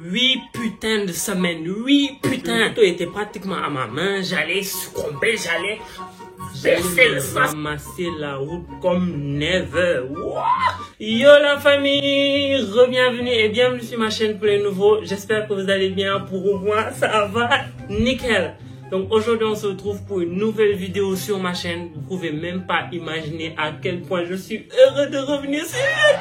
8 putains de semaines, 8 putains. Tout était pratiquement à ma main, j'allais succomber, j'allais ramasser la route comme never. Wow. Yo la famille, re-bienvenue et bienvenue sur ma chaîne pour les nouveaux. J'espère que vous allez bien. Pour moi, ça va nickel. Donc aujourd'hui, on se retrouve pour une nouvelle vidéo sur ma chaîne. Vous pouvez même pas imaginer à quel point je suis heureux de revenir sur la chaîne.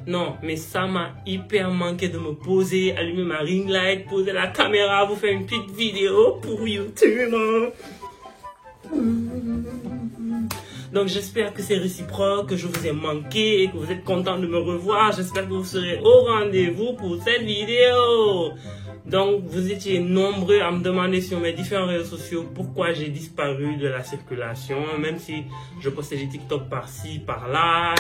Non, mais ça m'a hyper manqué de me poser, allumer ma ring light, poser la caméra, vous faire une petite vidéo pour YouTube. Donc j'espère que c'est réciproque, que je vous ai manqué et que vous êtes content de me revoir. J'espère que vous serez au rendez-vous pour cette vidéo. Donc vous étiez nombreux à me demander sur mes différents réseaux sociaux pourquoi j'ai disparu de la circulation. Même si je postais des TikTok par-ci, par-là,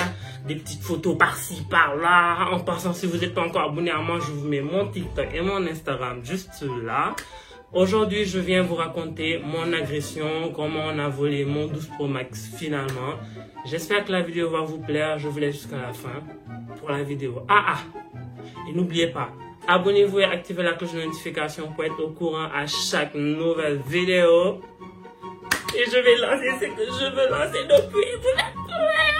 des petites photos par-ci, par-là. En passant, si vous n'êtes pas encore abonné à moi, je vous mets mon TikTok et mon Instagram juste là. Aujourd'hui, je viens vous raconter mon agression, comment on a volé mon 12 Pro Max finalement. J'espère que la vidéo va vous plaire. Je vous laisse jusqu'à la fin pour la vidéo. Et n'oubliez pas, abonnez-vous et activez la cloche de notification pour être au courant à chaque nouvelle vidéo. Et je vais lancer ce que je veux lancer depuis. Vous êtes prêts?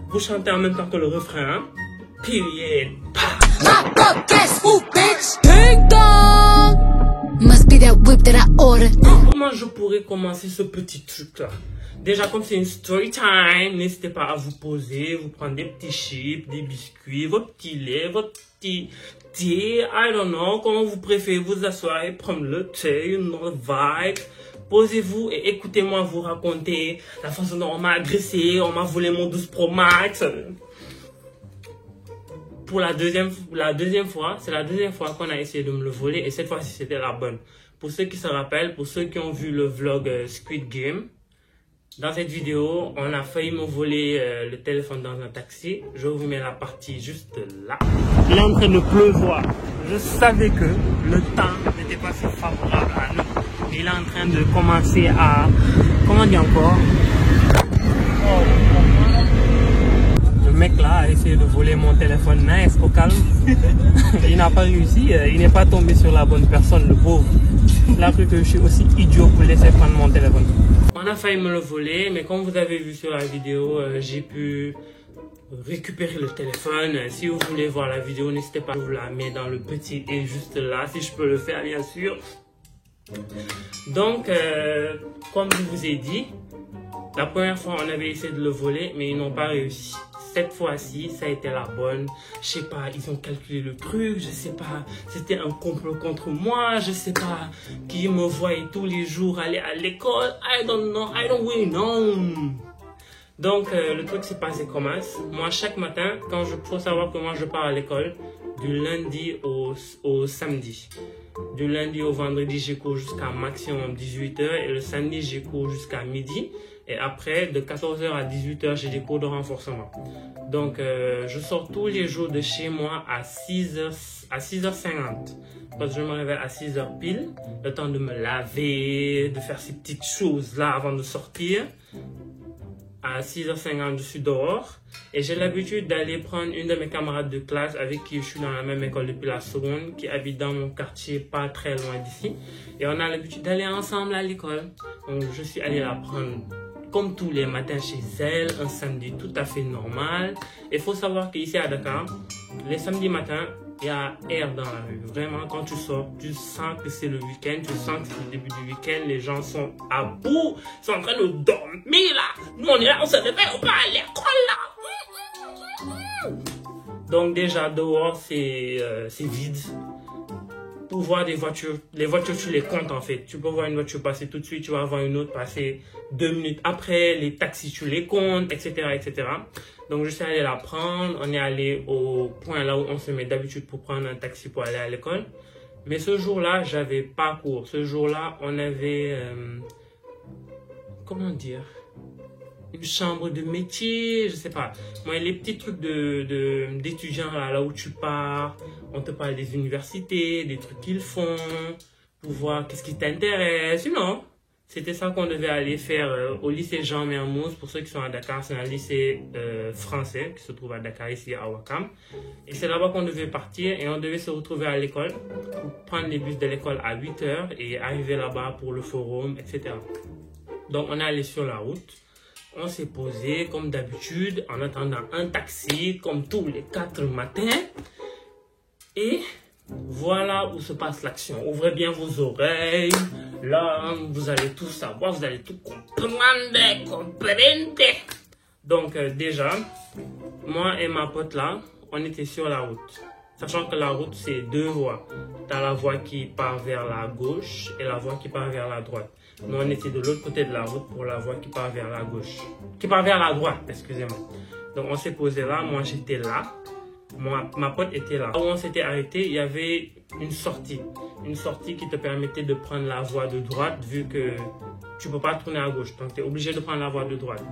Vous chantez en même temps que le refrain. Hein? Period. Comment je pourrais commencer ce petit truc là? Déjà, comme c'est une story time, n'hésitez pas à vous poser, vous prendre des petits chips, des biscuits, vos petits laits, votre petit thé, I don't know, comment vous préférez vous asseoir et prendre le thé, une autre vibe. Posez-vous et écoutez-moi vous raconter la façon dont on m'a agressé, on m'a volé mon 12 Pro Max. Pour la deuxième fois, c'est la deuxième fois qu'on a essayé de me le voler et cette fois-ci c'était la bonne. Pour ceux qui se rappellent, pour ceux qui ont vu le vlog Squid Game, dans cette vidéo, on a failli me voler le téléphone dans un taxi. Je vous mets la partie juste là. Il est en train de pleuvoir. Je savais que le temps n'était pas si favorable à nous. Il est en train de commencer à... Comment dire encore? Le mec là a essayé de voler mon téléphone nice, au calme. Il n'a pas réussi, il n'est pas tombé sur la bonne personne, le pauvre. Il a cru que je suis aussi idiot pour laisser prendre mon téléphone. On a failli me le voler, mais comme vous avez vu sur la vidéo, j'ai pu récupérer le téléphone. Si vous voulez voir la vidéo, n'hésitez pas, je vous la mets dans le petit et juste là, si je peux le faire bien sûr. Donc, comme je vous ai dit, la première fois on avait essayé de le voler, mais ils n'ont pas réussi. Cette fois-ci, ça a été la bonne. Je sais pas, ils ont calculé le truc, je sais pas, c'était un complot contre moi, je sais pas, qui me voyait tous les jours aller à l'école. I don't know, I don't really know. Donc, le truc s'est passé comment? Moi, chaque matin, faut savoir que moi, je pars à l'école du lundi au samedi. Du lundi au vendredi, j'ai cours jusqu'à maximum 18 h et le samedi, j'ai cours jusqu'à midi. Et après, de 14 h à 18 h, j'ai des cours de renforcement. Donc, je sors tous les jours de chez moi à 6h50. Parce que je me réveille à 6 h pile. Le temps de me laver, de faire ces petites choses-là avant de sortir. À 6h50, je suis dehors. Et j'ai l'habitude d'aller prendre une de mes camarades de classe avec qui je suis dans la même école depuis la seconde, qui habite dans mon quartier pas très loin d'ici. Et on a l'habitude d'aller ensemble à l'école. Donc, je suis allé la prendre comme tous les matins chez elle, un samedi tout à fait normal. Il faut savoir qu'ici à Dakar, les samedis matins, il y a air dans la rue. Vraiment, quand tu sors, tu sens que c'est le week-end, tu sens que c'est le début du week-end, les gens sont à bout, ils sont en train de dormir là. Nous, on est là, on se réveille, on va à l'école là. Donc déjà, dehors, c'est vide. Pour voir des voitures, les voitures tu les comptes en fait. Tu peux voir une voiture passer tout de suite, tu vas voir une autre passer 2 minutes après, les taxis tu les comptes, etc. etc. Donc je suis allé la prendre, on est allé au point là où on se met d'habitude pour prendre un taxi pour aller à l'école. Mais ce jour-là, j'avais pas cours. Ce jour-là, on avait, comment dire, une chambre de métier, je sais pas. Moi, les petits trucs d'étudiants là où tu pars, on te parle des universités, des trucs qu'ils font, pour voir qu'est-ce qui t'intéresse, you know. C'était ça qu'on devait aller faire au lycée Jean Mermoz. Pour ceux qui sont à Dakar, c'est un lycée français qui se trouve à Dakar, ici à Ouakam. Et c'est là-bas qu'on devait partir et on devait se retrouver à l'école, prendre les bus de l'école à 8 h et arriver là-bas pour le forum, etc. Donc on est allé sur la route. On s'est posé comme d'habitude en attendant un taxi comme tous les 4 matins. Et voilà où se passe l'action. Ouvrez bien vos oreilles. Là, vous allez tout savoir, vous allez tout comprendre. Donc déjà, moi et ma pote là, on était sur la route. Sachant que la route, c'est 2 voies. Tu as la voie qui part vers la gauche et la voie qui part vers la droite. Nous, on était de l'autre côté de la route pour la voie qui part vers la gauche. Qui part vers la droite, excusez-moi. Donc, on s'est posé là. Moi, j'étais là. Ma pote était là. Où on s'était arrêté, il y avait une sortie. Une sortie qui te permettait de prendre la voie de droite vu que tu ne peux pas tourner à gauche. Donc, tu es obligé de prendre la voie de droite.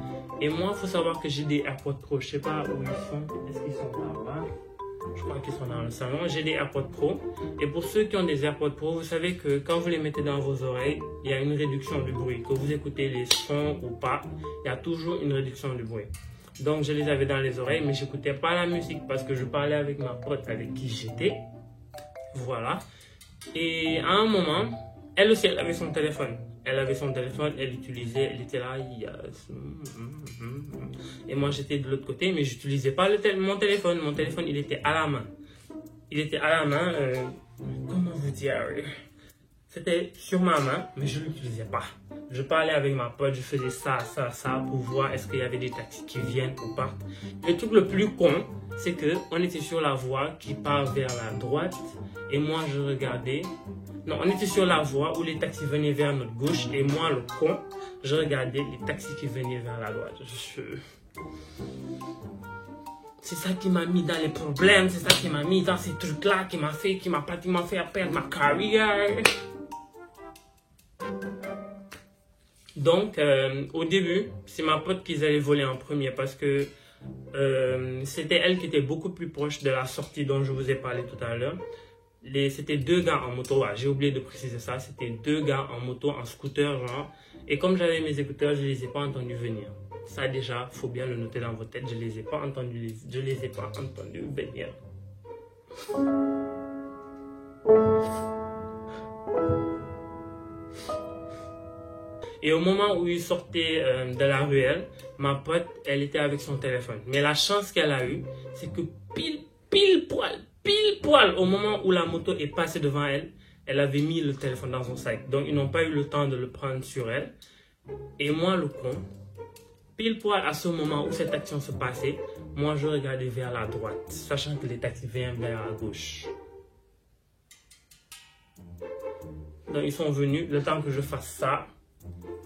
Et moi, il faut savoir que j'ai des AirPods Pro. Je ne sais pas où ils sont. Est-ce qu'ils sont là-bas? Je crois qu'ils sont dans le salon. J'ai des AirPods Pro. Et pour ceux qui ont des AirPods Pro, vous savez que quand vous les mettez dans vos oreilles, il y a une réduction du bruit. Que vous écoutez les sons ou pas, il y a toujours une réduction du bruit. Donc, je les avais dans les oreilles, mais je n'écoutais pas la musique parce que je parlais avec ma pote avec qui j'étais. Voilà. Et à un moment, elle aussi, elle avait son téléphone. Elle avait son téléphone, elle l'utilisait, elle était là. Et moi, j'étais de l'autre côté, mais je n'utilisais pas mon téléphone. Mon téléphone, il était à la main. Il était à la main, comment vous dire? C'était sur ma main, mais je ne l'utilisais pas. Je parlais avec ma pote, je faisais ça pour voir est-ce qu'il y avait des taxis qui viennent ou pas. Le truc le plus con, c'est qu'on était sur la voie qui part vers la droite et moi je regardais. Non, on était sur la voie où les taxis venaient vers notre gauche et moi, le con, je regardais les taxis qui venaient vers la droite. C'est ça qui m'a mis dans les problèmes, c'est ça qui m'a mis dans ces trucs-là, qui m'a fait perdre ma carrière. Donc, au début, c'est ma pote qu'ils allaient voler en premier parce que c'était elle qui était beaucoup plus proche de la sortie dont je vous ai parlé tout à l'heure. C'était 2 gars en moto, ouais, j'ai oublié de préciser ça, c'était 2 gars en moto, en scooter, genre. Et comme j'avais mes écouteurs, je ne les ai pas entendus venir. Ça déjà, il faut bien le noter dans votre tête, je ne les ai pas entendus venir. Et au moment où il sortait de la ruelle, ma pote, elle était avec son téléphone. Mais la chance qu'elle a eue, c'est que pile poil, au moment où la moto est passée devant elle, elle avait mis le téléphone dans son sac. Donc, ils n'ont pas eu le temps de le prendre sur elle. Et moi, le con, pile poil à ce moment où cette action se passait, moi, je regardais vers la droite, sachant que les taxis viennent vers la gauche. Donc, ils sont venus, le temps que je fasse ça,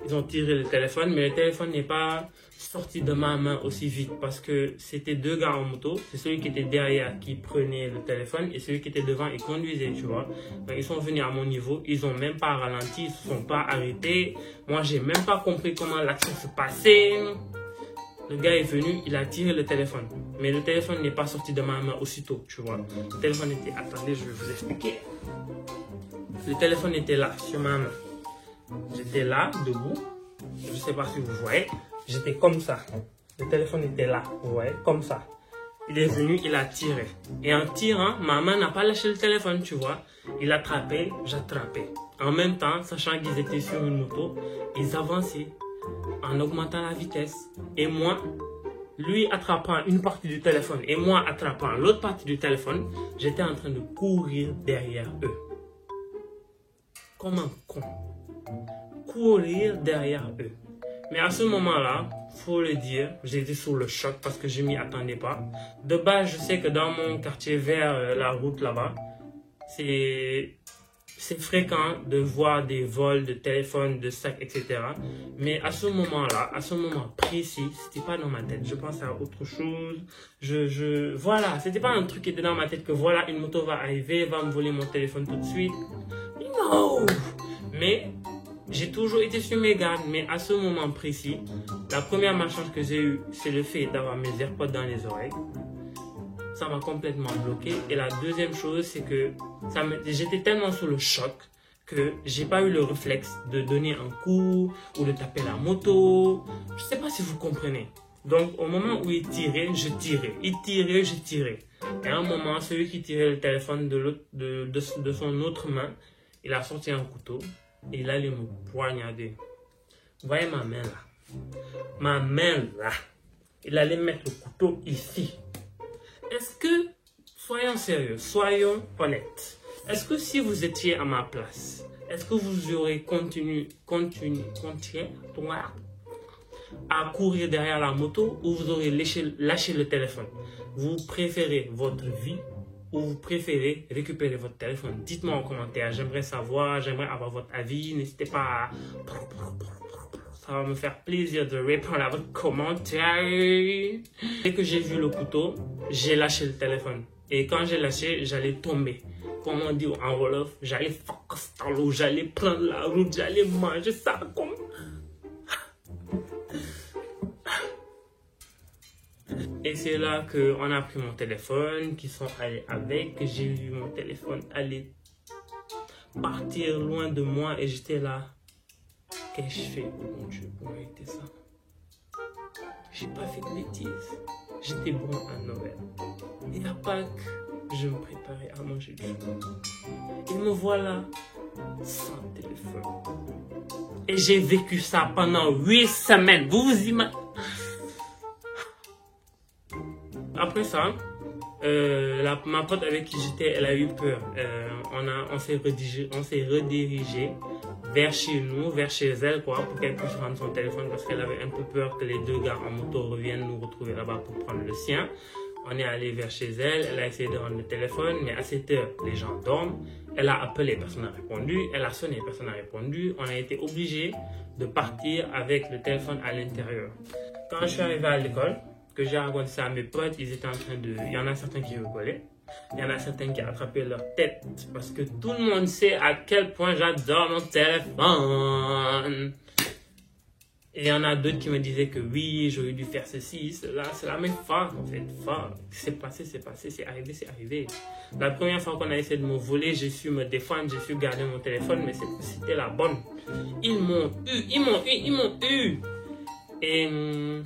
ils ont tiré le téléphone, mais le téléphone n'est pas sorti de ma main aussi vite parce que c'était 2 gars en moto. C'est celui qui était derrière qui prenait le téléphone et celui qui était devant il conduisait, tu vois. Donc, ils sont venus à mon niveau, ils n'ont même pas ralenti, ils ne se sont pas arrêtés. Moi, j'ai même pas compris comment l'action se passait. Le gars est venu, il a tiré le téléphone. Mais le téléphone n'est pas sorti de ma main aussitôt, tu vois. Le téléphone était... Attendez, je vais vous expliquer. Le téléphone était là, sur ma main. J'étais là, debout. Je ne sais pas si vous voyez. J'étais comme ça. Le téléphone était là, vous voyez, comme ça. Il est venu, il a tiré. Et en tirant, ma main n'a pas lâché le téléphone, tu vois. Il a attrapé, j'attrapais. En même temps, sachant qu'ils étaient sur une moto, ils avançaient en augmentant la vitesse. Et moi, lui attrapant une partie du téléphone et moi attrapant l'autre partie du téléphone, j'étais en train de courir derrière eux. Comme un con. Courir derrière eux. Mais à ce moment-là, faut le dire, j'étais sous le choc parce que je m'y attendais pas. De base, je sais que dans mon quartier vers la route là-bas, c'est fréquent de voir des vols de téléphones, de sacs, etc. Mais à ce moment-là, à ce moment précis, c'était pas dans ma tête. Je pensais à autre chose. Voilà, c'était pas un truc qui était dans ma tête que voilà, une moto va arriver, va me voler mon téléphone tout de suite. Non! Mais j'ai toujours été sur mes gardes, mais à ce moment précis, la première malchance que j'ai eue, c'est le fait d'avoir mes AirPods dans les oreilles. Ça m'a complètement bloqué. Et la deuxième chose, c'est que j'étais tellement sous le choc que j'ai pas eu le réflexe de donner un coup ou de taper la moto. Je sais pas si vous comprenez. Donc, au moment où il tirait, je tirais. Il tirait, je tirais. Et à un moment, celui qui tirait le téléphone de son autre main, il a sorti un couteau et il allait me poignarder. Vous voyez ma main là? Ma main là. Il allait mettre le couteau ici. Est-ce que, soyons sérieux, soyons honnêtes. Est-ce que si vous étiez à ma place, est-ce que vous aurez continué à courir derrière la moto ou vous aurez lâché le téléphone? Vous préférez votre vie ou vous préférez récupérer votre téléphone? Dites-moi en commentaire, j'aimerais savoir, j'aimerais avoir votre avis. N'hésitez pas à... Ça va me faire plaisir de répondre à votre commentaire. Dès que j'ai vu le couteau, j'ai lâché le téléphone. Et quand j'ai lâché, j'allais tomber. Comme on dit en Wolof, j'allais j'allais prendre la route, j'allais manger ça comme... Et c'est là qu'on a pris mon téléphone, qu'ils sont allés avec, que j'ai vu mon téléphone aller partir loin de moi et j'étais là. Qu'est-ce que je fais, oh mon Dieu, pour mériter ça? J'ai pas fait de bêtises. J'étais bon à Noël. Et à Pâques, je me préparais à manger du jour. Et me voilà sans téléphone. Et j'ai vécu ça pendant 8 semaines. Vous vous imaginez? Après ça, ma pote avec qui j'étais, elle a eu peur. On s'est redirigé vers chez nous, vers chez elle, quoi, pour qu'elle puisse rendre son téléphone parce qu'elle avait un peu peur que les deux gars en moto reviennent nous retrouver là-bas pour prendre le sien. On est allé vers chez elle, elle a essayé de rendre le téléphone, mais à cette heure, les gens dorment. Elle a appelé, personne n'a répondu. Elle a sonné, personne n'a répondu. On a été obligé de partir avec le téléphone à l'intérieur. Quand je suis arrivé à l'école, que j'ai raconté ça à mes potes, ils étaient en train de... Il y en a certains qui rigolaient. Il y en a certains qui ont attrapé leur tête. Parce que tout le monde sait à quel point j'adore mon téléphone. Et il y en a d'autres qui me disaient que oui, j'aurais dû faire ceci, cela. C'est la même fois, en fait. C'est passé, c'est arrivé, c'est arrivé. La première fois qu'on a essayé de me voler, j'ai su me défendre, j'ai su garder mon téléphone, mais c'était la bonne. Ils m'ont eu. Et il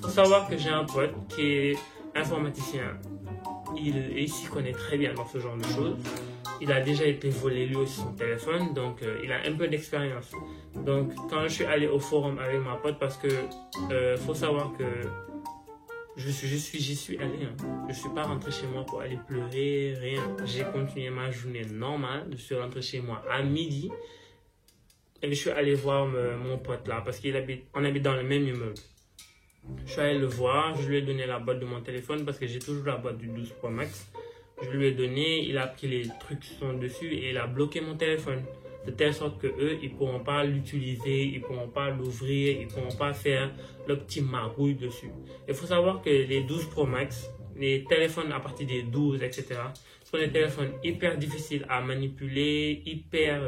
faut savoir que j'ai un pote qui est informaticien. Il s'y connaît très bien dans ce genre de choses. Il a déjà été volé lui aussi son téléphone, donc il a un peu d'expérience. Donc quand je suis allé au forum avec ma pote, parce que faut savoir que j'y suis allé. Hein. Je suis pas rentré chez moi pour aller pleurer, rien. J'ai continué ma journée normale. Je suis rentré chez moi à midi. Et je suis allé voir mon pote là, parce qu'on habite dans le même immeuble. Je suis allé le voir, je lui ai donné la boîte de mon téléphone, parce que j'ai toujours la boîte du 12 Pro Max. Je lui ai donné, il a pris les trucs qui sont dessus et il a bloqué mon téléphone. De telle sorte que eux, ils pourront pas l'utiliser, ils pourront pas l'ouvrir, ils pourront pas faire le petit magouille dessus. Il faut savoir que les 12 Pro Max, les téléphones à partir des 12, etc., sont des téléphones hyper difficiles à manipuler, hyper...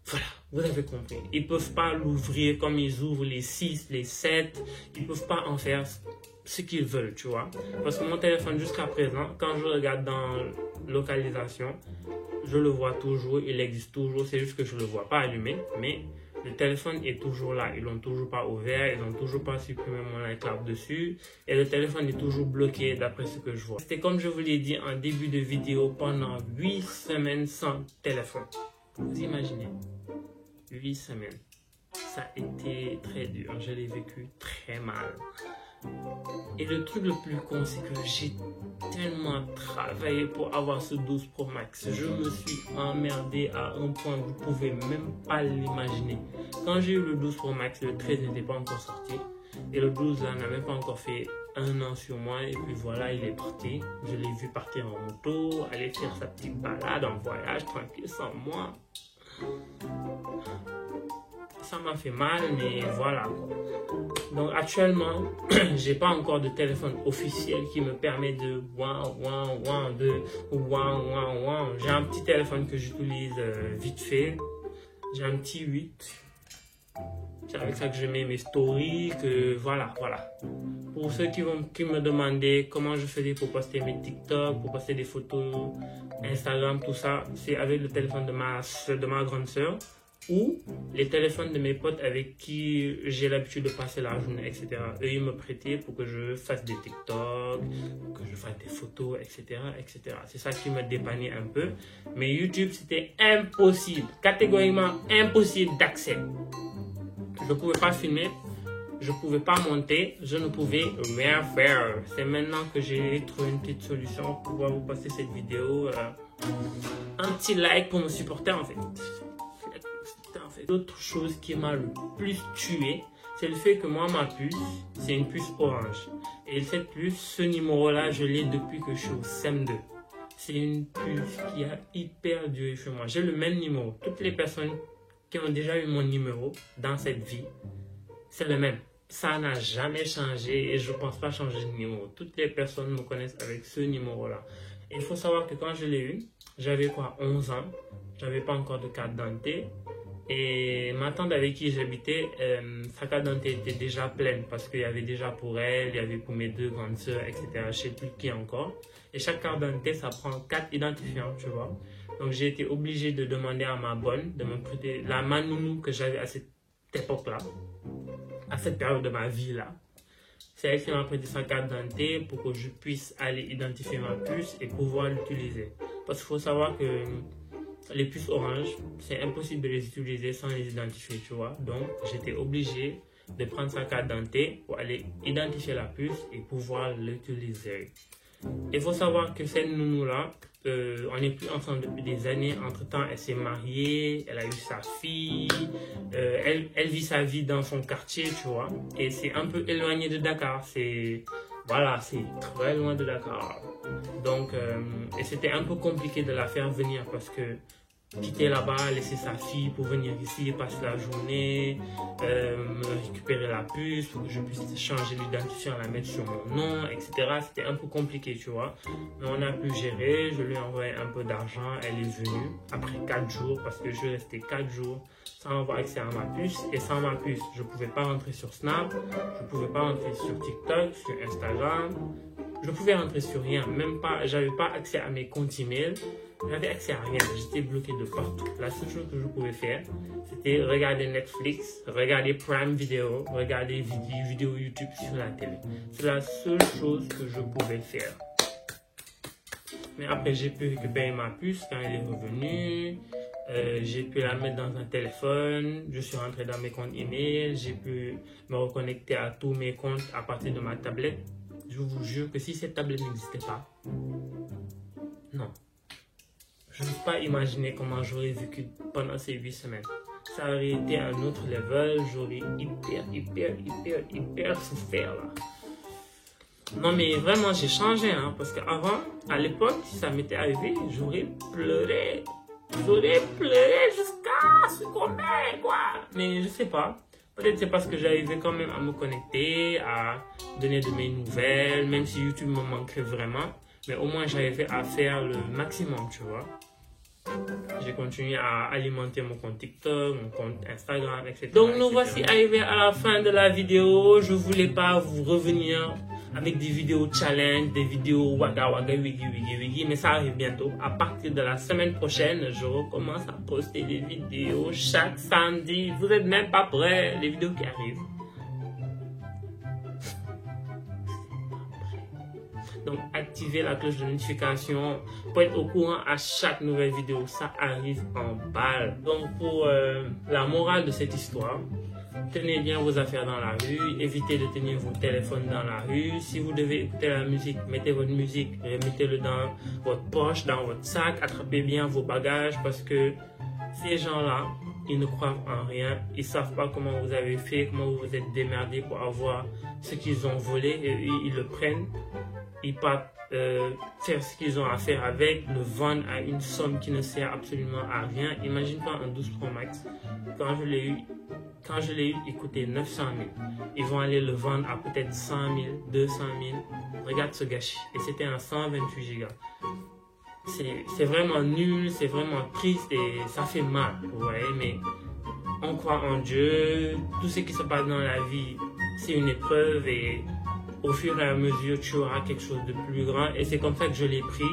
Voilà, vous avez compris. Ils ne peuvent pas l'ouvrir comme ils ouvrent les 6, les 7. Ils ne peuvent pas en faire ce qu'ils veulent, tu vois. Parce que mon téléphone, jusqu'à présent, quand je regarde dans localisation, je le vois toujours, il existe toujours. C'est juste que je ne le vois pas allumé. Mais le téléphone est toujours là. Ils ne l'ont toujours pas ouvert. Ils n'ont toujours pas supprimé mon iCloud dessus. Et le téléphone est toujours bloqué d'après ce que je vois. C'était comme je vous l'ai dit en début de vidéo, pendant 8 semaines sans téléphone. Vous imaginez, 8 semaines, ça a été très dur, je l'ai vécu très mal. Et le truc le plus con, c'est que j'ai tellement travaillé pour avoir ce 12 Pro Max. Je me suis emmerdé à un point que vous ne pouvez même pas l'imaginer. Quand j'ai eu le 12 Pro Max, le 13 n'était pas encore sorti. Et le 12 là n'a même pas encore fait 1 an sur moi. Et puis voilà, il est parti. Je l'ai vu partir en moto, aller faire sa petite balade en voyage tranquille sans moi. Ça m'a fait mal, mais voilà. Donc actuellement, j'ai pas encore de téléphone officiel qui me permet de J'ai un petit téléphone que j'utilise vite fait. J'ai un petit 8. C'est avec ça que je mets mes stories, que voilà. Pour ceux qui me demandaient comment je faisais pour poster mes TikTok, pour poster des photos, Instagram, tout ça, c'est avec le téléphone de ma grande sœur ou les téléphones de mes potes avec qui j'ai l'habitude de passer la journée, etc. Eux, ils me prêtaient pour que je fasse des TikTok, pour que je fasse des photos, etc. C'est ça qui me dépannait un peu. Mais YouTube, c'était impossible, catégoriquement impossible d'accès. Je ne pouvais pas filmer, je ne pouvais pas monter, je ne pouvais rien faire. C'est maintenant que j'ai trouvé une petite solution pour pouvoir vous passer cette vidéo. Un petit like pour me supporter en fait. L'autre chose qui m'a le plus tué, c'est le fait que moi, ma puce, c'est une puce Orange. Et cette puce, ce numéro-là, je l'ai depuis que je suis au CM2. C'est une puce qui a hyper duré chez moi. J'ai le même numéro. Toutes les personnes qui ont déjà eu mon numéro dans cette vie, c'est le même. Ça n'a jamais changé et je ne pense pas changer de numéro. Toutes les personnes me connaissent avec ce numéro-là. Il faut savoir que quand je l'ai eu, j'avais quoi, 11 ans. Je n'avais pas encore de carte d'identité. Et ma tante avec qui j'habitais, sa carte d'identité était déjà pleine parce qu'il y avait déjà pour elle, il y avait pour mes 2 grandes sœurs, etc. Je ne sais plus qui encore. Et chaque carte d'identité, ça prend 4 identifiants, tu vois. Donc j'ai été obligé de demander à ma bonne de me prêter ma nounou que j'avais à cette époque-là, à cette période de ma vie-là. C'est elle qui m'a prêté sa carte d'identité pour que je puisse aller identifier ma puce et pouvoir l'utiliser. Parce qu'il faut savoir que les puces Orange, c'est impossible de les utiliser sans les identifier, tu vois. Donc, j'étais obligé de prendre sa carte d'identité pour aller identifier la puce et pouvoir l'utiliser. Il faut savoir que cette nounou-là, on n'est plus ensemble depuis des années. Entre-temps, elle s'est mariée, elle a eu sa fille, elle vit sa vie dans son quartier, tu vois. Et c'est un peu éloigné de Dakar. Voilà, c'est très loin de Dakar. Donc, et c'était un peu compliqué de la faire venir parce que quitter là-bas, laisser sa fille pour venir ici, passer la journée, me récupérer la puce pour que je puisse changer l'identifiant, la mettre sur mon nom, etc. C'était un peu compliqué, tu vois. Mais on a pu gérer, je lui ai envoyé un peu d'argent, elle est venue après 4 jours parce que je suis resté 4 jours sans avoir accès à ma puce. Et sans ma puce, je ne pouvais pas rentrer sur Snap, je ne pouvais pas rentrer sur TikTok, sur Instagram. Je pouvais rentrer sur rien, même pas, j'avais pas accès à mes comptes email, j'avais accès à rien, j'étais bloqué de partout. La seule chose que je pouvais faire, c'était regarder Netflix, regarder Prime Video, regarder vidéos YouTube sur la télé. C'est la seule chose que je pouvais faire. Mais après, j'ai pu récupérer ma puce quand elle est revenue. J'ai pu la mettre dans un téléphone, je suis rentré dans mes comptes email, j'ai pu me reconnecter à tous mes comptes à partir de ma tablette. Je vous jure que si cette tablette n'existait pas, non. Je ne peux pas imaginer comment j'aurais vécu pendant ces 8 semaines. Ça aurait été un autre level, j'aurais hyper souffert là. Non mais vraiment j'ai changé hein, parce qu'avant, à l'époque, si ça m'était arrivé, j'aurais pleuré. J'aurais pleuré jusqu'à succomber quoi. Mais je sais pas. Peut-être c'est parce que j'arrivais quand même à me connecter, à donner de mes nouvelles, même si YouTube me manquait vraiment. Mais au moins j'arrivais à faire le maximum, tu vois. J'ai continué à alimenter mon compte TikTok, mon compte Instagram, etc. Donc nous voici arrivés à la fin de la vidéo. Je voulais pas vous revenir avec des vidéos challenge, des vidéos waga waga wigi, mais ça arrive bientôt. À partir de la semaine prochaine, je recommence à poster des vidéos chaque samedi. Vous êtes même pas prêts, les vidéos qui arrivent. Donc activez la cloche de notification pour être au courant à chaque nouvelle vidéo. Ça arrive en balle. Donc pour la morale de cette histoire, tenez bien vos affaires dans la rue, évitez de tenir vos téléphones dans la rue. Si vous devez écouter la musique, mettez votre musique, mettez-le dans votre poche, dans votre sac, attrapez bien vos bagages parce que ces gens-là, ils ne croient en rien, ils ne savent pas comment vous avez fait, comment vous vous êtes démerdé pour avoir ce qu'ils ont volé et ils le prennent, ils partent faire ce qu'ils ont à faire avec, le vendre à une somme qui ne sert absolument à rien. Imagine pas un 12 Pro Max, quand je l'ai eu, il coûtait 900 000. Ils vont aller le vendre à peut-être 100 000, 200 000. Regarde ce gâchis. Et c'était un 128 Go. C'est vraiment nul, c'est vraiment triste et ça fait mal, vous voyez. Mais on croit en Dieu, tout ce qui se passe dans la vie, c'est une épreuve et au fur et à mesure, tu auras quelque chose de plus grand. Et c'est comme ça que je l'ai pris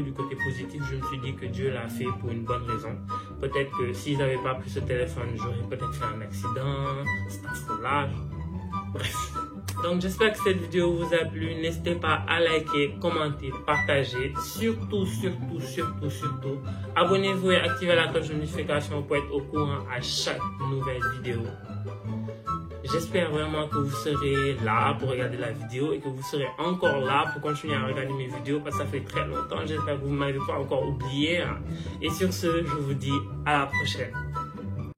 du côté positif. Je me suis dit que Dieu l'a fait pour une bonne raison. Peut-être que s'ils n'avaient pas pris ce téléphone, j'aurais peut-être fait un accident, là. Bref. Donc j'espère que cette vidéo vous a plu. N'hésitez pas à liker, commenter, partager. Surtout, abonnez-vous et activez la cloche de notification pour être au courant à chaque nouvelle vidéo. J'espère vraiment que vous serez là pour regarder la vidéo et que vous serez encore là pour continuer à regarder mes vidéos parce que ça fait très longtemps. J'espère que vous ne m'avez pas encore oublié. Et sur ce, je vous dis à la prochaine.